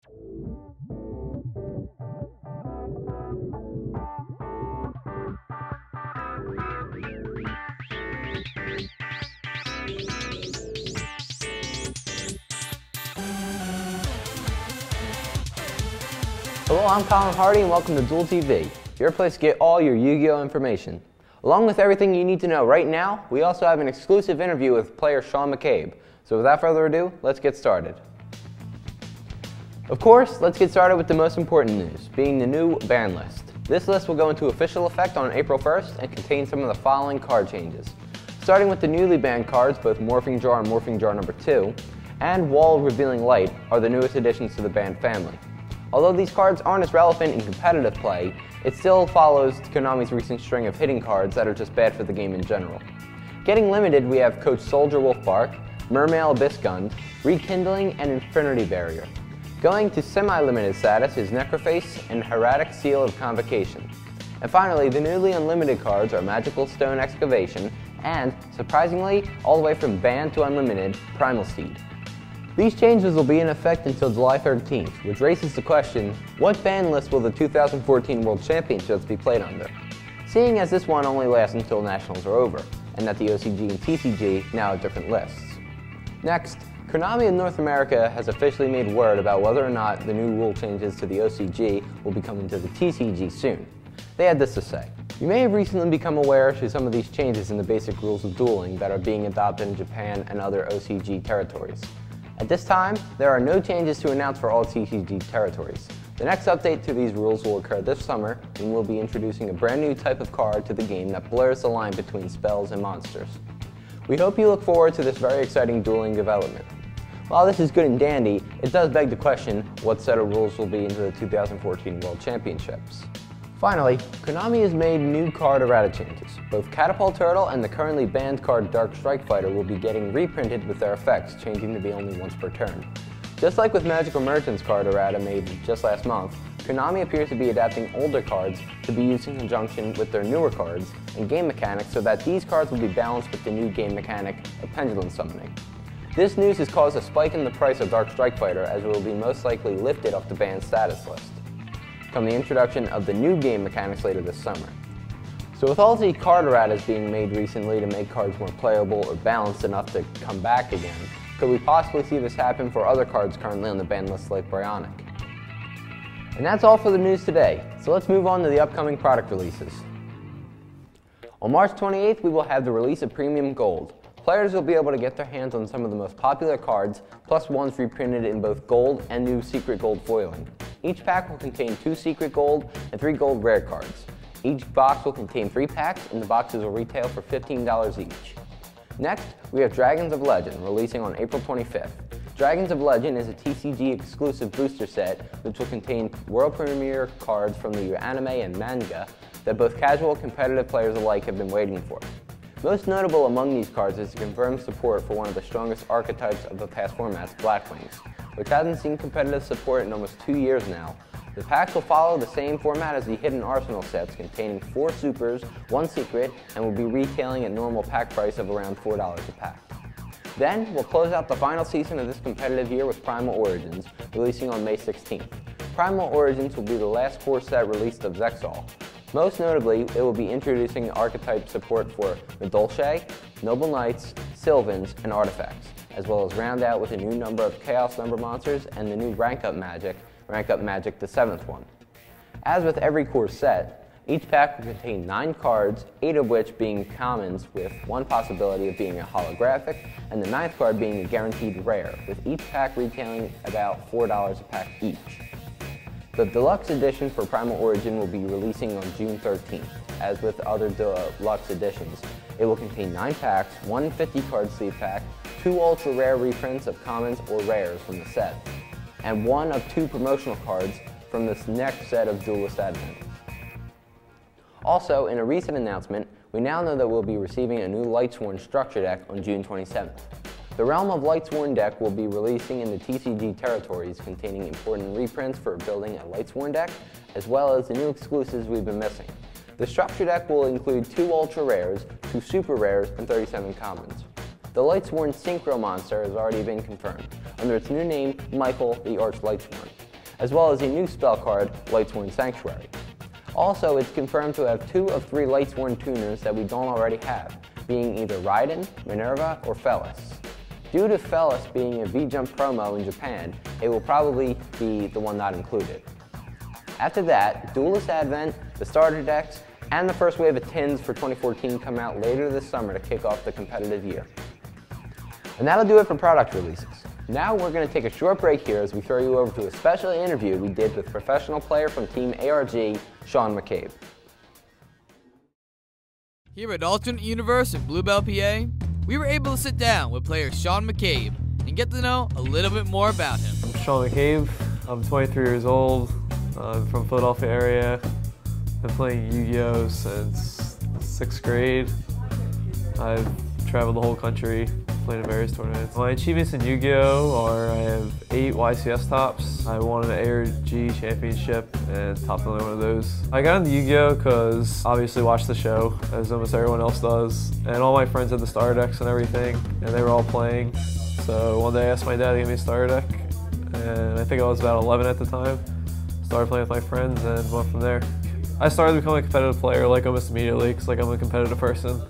Hello, I'm Colin Hardy and welcome to Duel TV, your place to get all your Yu-Gi-Oh information. Along with everything you need to know right now, we also have an exclusive interview with player Sean McCabe. So without further ado, let's get started. Of course, let's get started with the most important news, being the new ban list. This list will go into official effect on April 1st and contain some of the following card changes. Starting with the newly banned cards, both Morphing Jar and Morphing Jar number 2, and Wall Revealing Light are the newest additions to the banned family. Although these cards aren't as relevant in competitive play, it still follows Konami's recent string of hitting cards that are just bad for the game in general. Getting limited, we have Coach Soldier Wolfbark, Mermail Abyss Gund, Rekindling, and Infinity Barrier. Going to semi-limited status is Necroface and Hieratic Seal of Convocation. And finally, the newly unlimited cards are Magical Stone Excavation and, surprisingly, all the way from banned to unlimited, Primal Seed. These changes will be in effect until July 13th, which raises the question, what ban list will the 2014 World Championships be played under? Seeing as this one only lasts until Nationals are over, and that the OCG and TCG now have different lists. Next, Konami in North America has officially made word about whether or not the new rule changes to the OCG will be coming to the TCG soon. They had this to say. You may have recently become aware to some of these changes in the basic rules of dueling that are being adopted in Japan and other OCG territories. At this time, there are no changes to announce for all TCG territories. The next update to these rules will occur this summer, and we'll be introducing a brand new type of card to the game that blurs the line between spells and monsters. We hope you look forward to this very exciting dueling development. While this is good and dandy, it does beg the question, what set of rules will be into the 2014 World Championships? Finally, Konami has made new card errata changes. Both Catapult Turtle and the currently banned card Dark Strike Fighter will be getting reprinted with their effects changing to be only once per turn. Just like with Magical Merchant's card errata made just last month, Konami appears to be adapting older cards to be used in conjunction with their newer cards and game mechanics so that these cards will be balanced with the new game mechanic of Pendulum Summoning. This news has caused a spike in the price of Dark Strike Fighter as it will be most likely lifted off the banned status list, come the introduction of the new game mechanics later this summer. So with all the card erratas being made recently to make cards more playable or balanced enough to come back again, could we possibly see this happen for other cards currently on the ban list like Bryonic? And that's all for the news today, so let's move on to the upcoming product releases. On March 28th, we will have the release of Premium Gold. Players will be able to get their hands on some of the most popular cards, plus ones reprinted in both gold and new Secret Gold foiling. Each pack will contain 2 Secret Gold and 3 Gold Rare cards. Each box will contain 3 packs, and the boxes will retail for $15 each. Next, we have Dragons of Legend, releasing on April 25th. Dragons of Legend is a TCG exclusive booster set which will contain world premiere cards from the anime and manga that both casual and competitive players alike have been waiting for. Most notable among these cards is the confirmed support for one of the strongest archetypes of the past formats, Blackwings, which hasn't seen competitive support in almost 2 years now. The packs will follow the same format as the Hidden Arsenal sets, containing 4 supers, 1 secret, and will be retailing at normal pack price of around $4 a pack. Then, we'll close out the final season of this competitive year with Primal Origins, releasing on May 16th. Primal Origins will be the last core set released of Zexal. Most notably, it will be introducing archetype support for Medolce, Noble Knights, Sylvans, and Artifacts, as well as round out with a new number of Chaos Member monsters and the new Rank Up Magic the 7th one. As with every core set, each pack will contain 9 cards, 8 of which being commons with one possibility of being a holographic, and the 9th card being a guaranteed rare, with each pack retailing about $4 a pack each. The deluxe edition for Primal Origin will be releasing on June 13th. As with other deluxe editions, it will contain 9 packs, 1 50-card sleeve pack, 2 ultra rare reprints of commons or rares from the set, and 1 of 2 promotional cards from this next set of Duelist Advent. Also, in a recent announcement, we now know that we'll be receiving a new Lightsworn structure deck on June 27th. The Realm of Lightsworn deck will be releasing in the TCG territories containing important reprints for building a Lightsworn deck, as well as the new exclusives we've been missing. The structure deck will include 2 ultra rares, 2 super rares, and 37 commons. The Lightsworn Synchro monster has already been confirmed, under its new name, Michael the Arch Lightsworn. as well as a new spell card, Lightsworn Sanctuary. Also, it's confirmed to have 2 of 3 Lightsworn tuners that we don't already have, being either Raiden, Minerva, or Felis. Due to Felis being a V-Jump promo in Japan, it will probably be the one not included. After that, Duelist Advent, the starter decks, and the first wave of tins for 2014 come out later this summer to kick off the competitive year. And that'll do it for product releases. Now we're going to take a short break here as we throw you over to a special interview we did with professional player from Team ARG, Sean McCabe. Here at Alternate Universe in Bluebell, PA, we were able to sit down with player Sean McCabe and get to know a little bit more about him. I'm Sean McCabe. I'm 23 years old. I'm from Philadelphia area. Been playing Yu-Gi-Oh since 6th grade. I've traveled the whole country, played in various tournaments. My achievements in Yu-Gi-Oh are I have 8 YCS tops. I won an ARG championship and topped another one of those. I got into Yu-Gi-Oh because obviously watched the show, as almost everyone else does. And all my friends had the starter decks and everything, and they were all playing. So one day I asked my dad to give me a starter deck, and I think I was about 11 at the time. Started playing with my friends and went from there. I started becoming a competitive player like almost immediately because I'm a competitive person.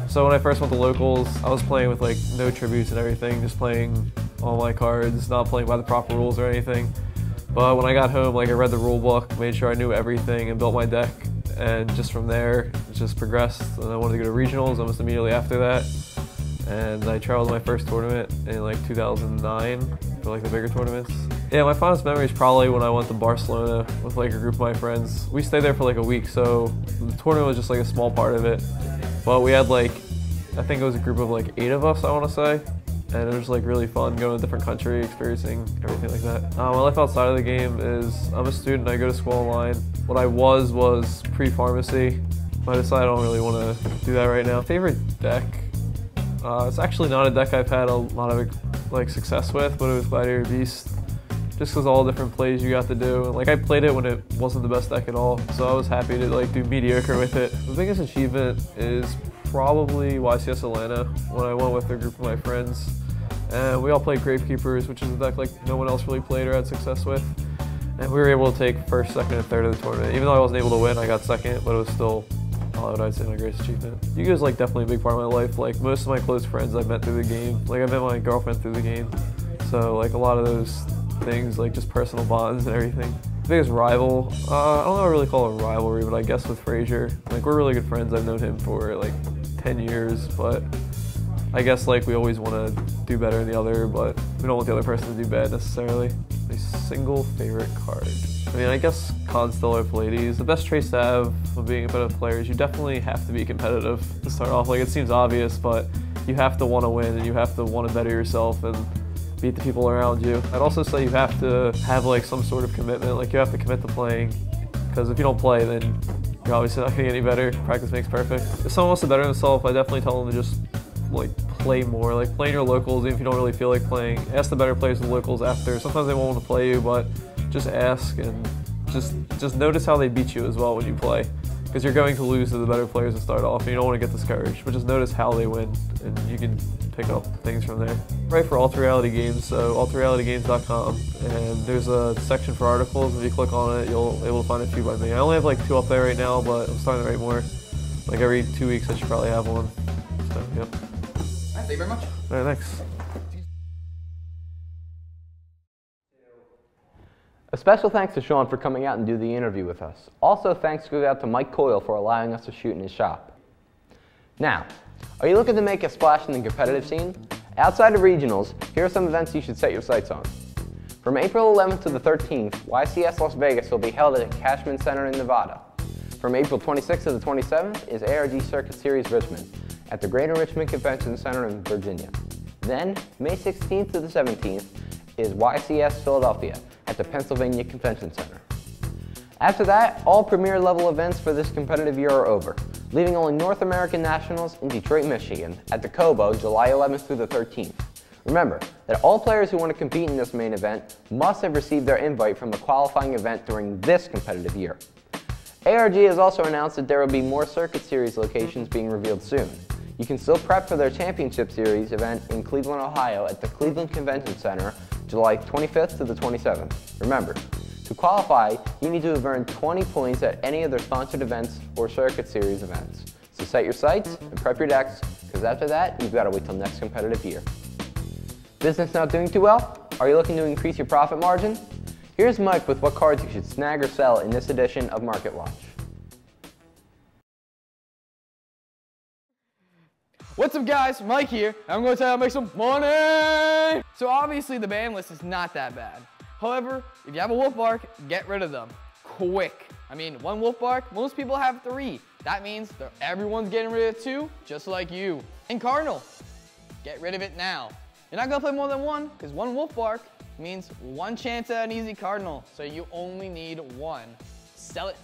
So when I first went to locals, I was playing with like no tributes and everything, just playing all my cards, not playing by the proper rules or anything. But when I got home, like I read the rule book, made sure I knew everything and built my deck. And just from there, it just progressed. And I wanted to go to regionals almost immediately after that. And I traveled to my first tournament in like 2009 for like the bigger tournaments. Yeah, my fondest memory is probably when I went to Barcelona with like a group of my friends. We stayed there for like a week, so the tournament was just like a small part of it. But we had like, I think it was a group of like 8 of us, I want to say. And it was like really fun going to a different country, experiencing everything like that. My life outside of the game is I'm a student, I go to school online. What I was pre-pharmacy. I decided I don't really want to do that right now. Favorite deck? It's actually not a deck I've had a lot of like success with, but it was Gladiator Beast. Just because all the different plays you got to do. Like I played it when it wasn't the best deck at all, so I was happy to like do mediocre with it. The biggest achievement is probably YCS Atlanta, when I went with a group of my friends. And we all played Gravekeepers, which is a deck like no one else really played or had success with. And we were able to take first, second, and third of the tournament. Even though I wasn't able to win, I got second, but it was still what I'd say my greatest achievement. Yu-Gi-Oh is like definitely a big part of my life. Like most of my close friends I've met through the game. Like I met my girlfriend through the game. So like a lot of those things, like just personal bonds and everything. Biggest rival, I don't know what I really call it a rivalry, but I guess with Frazier. Like we're really good friends. I've known him for like 10 years, but I guess like we always want to do better than the other, but we don't want the other person to do bad necessarily. A single favorite card. I mean, I guess Constellar Pallades. The best traits to have of being a competitive player is you definitely have to be competitive to start off. Like it seems obvious, but you have to want to win and you have to want to better yourself and beat the people around you. I'd also say you have to have like some sort of commitment. Like you have to commit to playing, because if you don't play, then you're obviously not gonna get any better. Practice makes perfect. If someone wants to better themselves, I definitely tell them to just like play more. Like play in your locals, even if you don't really feel like playing. Ask the better players in the locals after. Sometimes they won't want to play you, but just ask and just notice how they beat you as well when you play. Because you're going to lose to the better players to start off, and you don't want to get discouraged. But just notice how they win, and you can pick up things from there. Write for Alter Reality Games, so alterrealitygames.com, and there's a section for articles. If you click on it, you'll be able to find a few by me. I only have like 2 up there right now, but I'm starting to write more. Like every 2 weeks, I should probably have one. So, yep. All right, thank you very much. All right, thanks. A special thanks to Sean for coming out and do the interview with us. Also, thanks go out to Mike Coyle for allowing us to shoot in his shop. Now, are you looking to make a splash in the competitive scene? Outside of regionals, here are some events you should set your sights on. From April 11th to the 13th, YCS Las Vegas will be held at Cashman Center in Nevada. From April 26th to the 27th is ARG Circuit Series Richmond at the Greater Richmond Convention Center in Virginia. Then, May 16th to the 17th is YCS Philadelphia at the Pennsylvania Convention Center. After that, all premier level events for this competitive year are over, leaving only North American Nationals in Detroit, Michigan at the Cobo July 11th through the 13th. Remember that all players who want to compete in this main event must have received their invite from the qualifying event during this competitive year. ARG has also announced that there will be more Circuit Series locations being revealed soon. You can still prep for their Championship Series event in Cleveland, Ohio at the Cleveland Convention Center July 25th to the 27th. Remember, To qualify, you need to have earned 20 points at any of their sponsored events or Circuit Series events. So set your sights and prep your decks, because after that, you've got to wait till next competitive year. Business not doing too well? Are you looking to increase your profit margin? Here's Mike with what cards you should snag or sell in this edition of Market Watch. What's up guys, Mike here, and I'm going to tell you how to make some money! So obviously the ban list is not that bad. However, if you have a wolf bark, get rid of them. Quick. I mean, one wolf bark, most people have 3. That means everyone's getting rid of 2, just like you. And cardinal, get rid of it now. You're not going to play more than 1, because 1 wolf bark means 1 chance at an easy cardinal, so you only need 1. Sell it.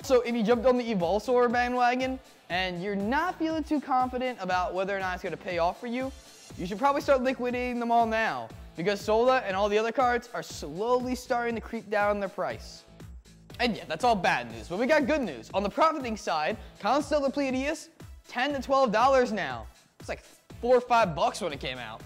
So if you jumped on the Evolsaur bandwagon, and you're not feeling too confident about whether or not it's going to pay off for you, you should probably start liquidating them all now, because Sola and all the other cards are slowly starting to creep down in their price. And yeah, that's all bad news, but we got good news. On the profiting side, Constellar Pleiades, $10 to $12 now. It's like $4 or $5 when it came out.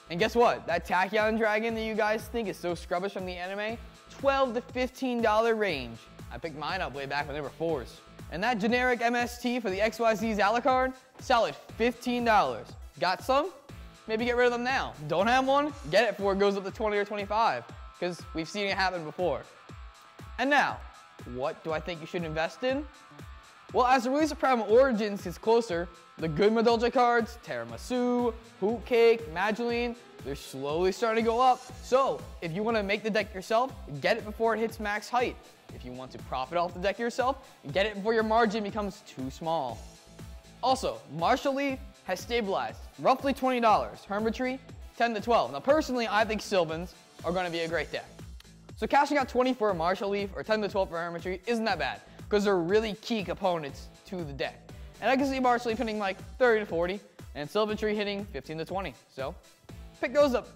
And guess what? That Tachyon Dragon that you guys think is so scrubbish from the anime, $12 to $15 range. I picked mine up way back when they were 4s. And that generic MST for the XYZ Alucard, solid $15. Got some? Maybe get rid of them now. Don't have one? Get it before it goes up to 20 or 25, because we've seen it happen before. And now, what do I think you should invest in? Well, as the release of Primal Origins gets closer, the good Madolche cards, Tiramisu, Hoot Cake, Mageline, they're slowly starting to go up. So, if you want to make the deck yourself, get it before it hits max height. If you want to profit off the deck yourself, get it before your margin becomes too small. Also, Martial Leaf has stabilized, roughly $20. Hermitry, $10 to $12. Now personally, I think Sylvans are going to be a great deck. So cashing out 20 for a Martial Leaf or 10 to 12 for Hermitry isn't that bad, because they're really key components to the deck. And I can see Martial Leaf hitting like 30 to 40, and Sylvantree hitting 15 to 20. So pick those up.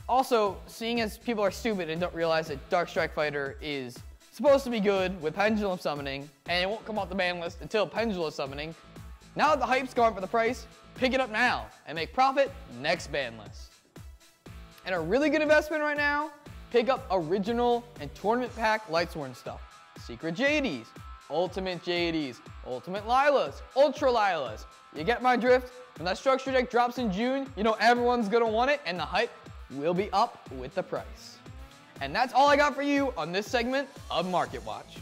Also, seeing as people are stupid and don't realize that Dark Strike Fighter is supposed to be good with Pendulum Summoning, and it won't come off the ban list until Pendulum Summoning, now that the hype's gone for the price, pick it up now and make profit next ban list. And a really good investment right now, pick up original and tournament pack Lightsworn stuff. Secret JDs, Ultimate JDs, Ultimate Lilas, Ultra Lilas. You get my drift? When that structure deck drops in June, you know everyone's gonna want it and the hype will be up with the price. And that's all I got for you on this segment of Market Watch.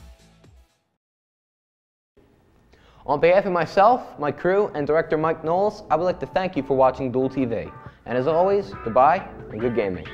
On behalf of myself, my crew, and director Mike Knowles, I would like to thank you for watching Duel TV. And as always, goodbye and good gaming.